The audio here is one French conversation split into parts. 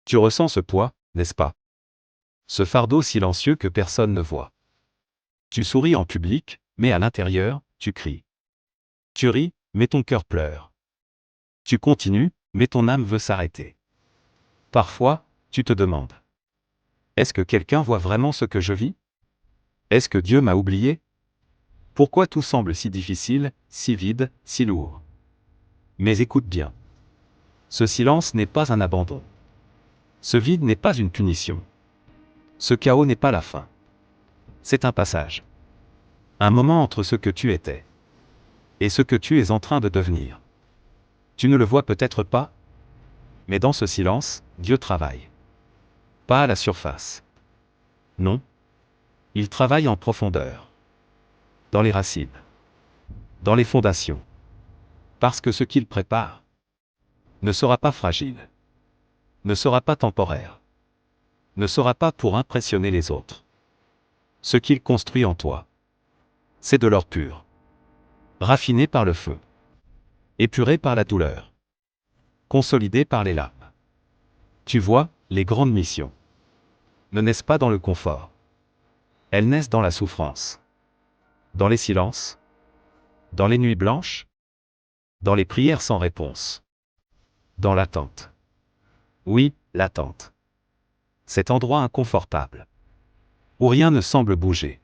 Tu ressens ce poids, n'est-ce pas? Ce fardeau silencieux que personne ne voit. Tu souris en public, mais à l'intérieur, tu cries. Tu ris, mais ton cœur pleure. Tu continues, mais ton âme veut s'arrêter. Parfois, tu te demandes. Est-ce que quelqu'un voit vraiment ce que je vis? Est-ce que Dieu m'a oublié? Pourquoi tout semble si difficile, si vide, si lourd? Mais écoute bien. Ce silence n'est pas un abandon. Ce vide n'est pas une punition. Ce chaos n'est pas la fin. C'est un passage. Un moment entre ce que tu étais et ce que tu es en train de devenir. Tu ne le vois peut-être pas, mais dans ce silence, Dieu travaille. Pas à la surface. Non. Il travaille en profondeur. Dans les racines. Dans les fondations. Parce que ce qu'il prépare ne sera pas fragile. Ne sera pas temporaire. Ne sera pas pour impressionner les autres. Ce qu'il construit en toi, c'est de l'or pur. Raffiné par le feu. Épuré par la douleur. Consolidé par les larmes. Tu vois, les grandes missions ne naissent pas dans le confort. Elles naissent dans la souffrance. Dans les silences. Dans les nuits blanches. Dans les prières sans réponse. Dans l'attente. Oui, l'attente. Cet endroit inconfortable. Où rien ne semble bouger.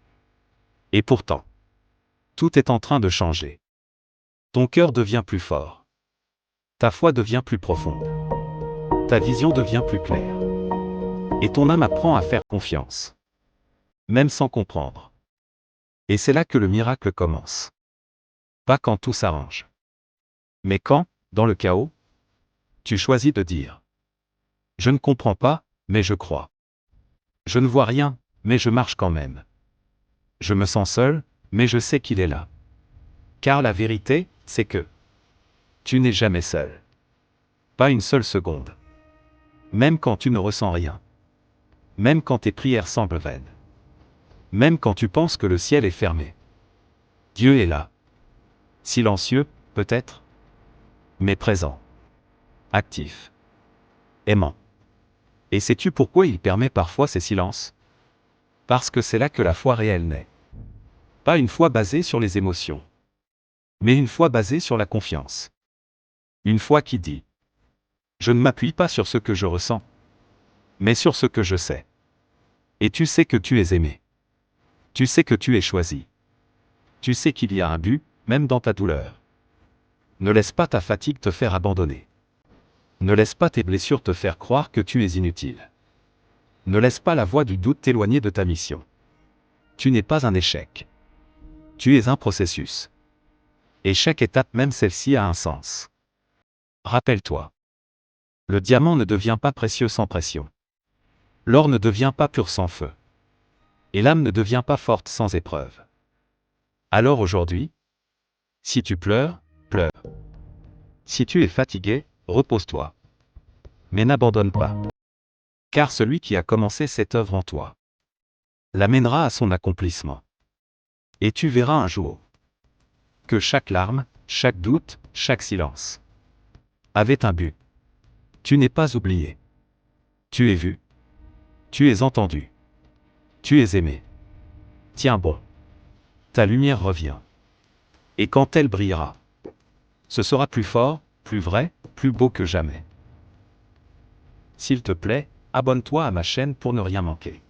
Et pourtant, tout est en train de changer. Ton cœur devient plus fort. Ta foi devient plus profonde. Ta vision devient plus claire. Et ton âme apprend à faire confiance. Même sans comprendre. Et c'est là que le miracle commence. Pas quand tout s'arrange. Mais quand, dans le chaos, tu choisis de dire. Je ne comprends pas, mais je crois. Je ne vois rien, mais je marche quand même. Je me sens seul, mais je sais qu'il est là. Car la vérité, c'est que tu n'es jamais seul. Pas une seule seconde. Même quand tu ne ressens rien. Même quand tes prières semblent vaines. Même quand tu penses que le ciel est fermé. Dieu est là. Silencieux, peut-être, mais présent. Actif. Aimant. Et sais-tu pourquoi il permet parfois ces silences? Parce que c'est là que la foi réelle naît. Pas une foi basée sur les émotions, mais une foi basée sur la confiance. Une foi qui dit: je ne m'appuie pas sur ce que je ressens, mais sur ce que je sais. Et tu sais que tu es aimé. Tu sais que tu es choisi. Tu sais qu'il y a un but, même dans ta douleur. Ne laisse pas ta fatigue te faire abandonner. Ne laisse pas tes blessures te faire croire que tu es inutile. Ne laisse pas la voix du doute t'éloigner de ta mission. Tu n'es pas un échec. Tu es un processus. Et chaque étape, même celle-ci, a un sens. Rappelle-toi. Le diamant ne devient pas précieux sans pression. L'or ne devient pas pur sans feu. Et l'âme ne devient pas forte sans épreuve. Alors aujourd'hui, si tu pleures, pleure. Si tu es fatigué, repose-toi. Mais n'abandonne pas. Car celui qui a commencé cette œuvre en toi l'amènera à son accomplissement. Et tu verras un jour que chaque larme, chaque doute, chaque silence avait un but. Tu n'es pas oublié. Tu es vu. Tu es entendu. Tu es aimé. Tiens bon. Ta lumière revient. Et quand elle brillera, ce sera plus fort, plus vrai, plus beau que jamais. S'il te plaît, abonne-toi à ma chaîne pour ne rien manquer.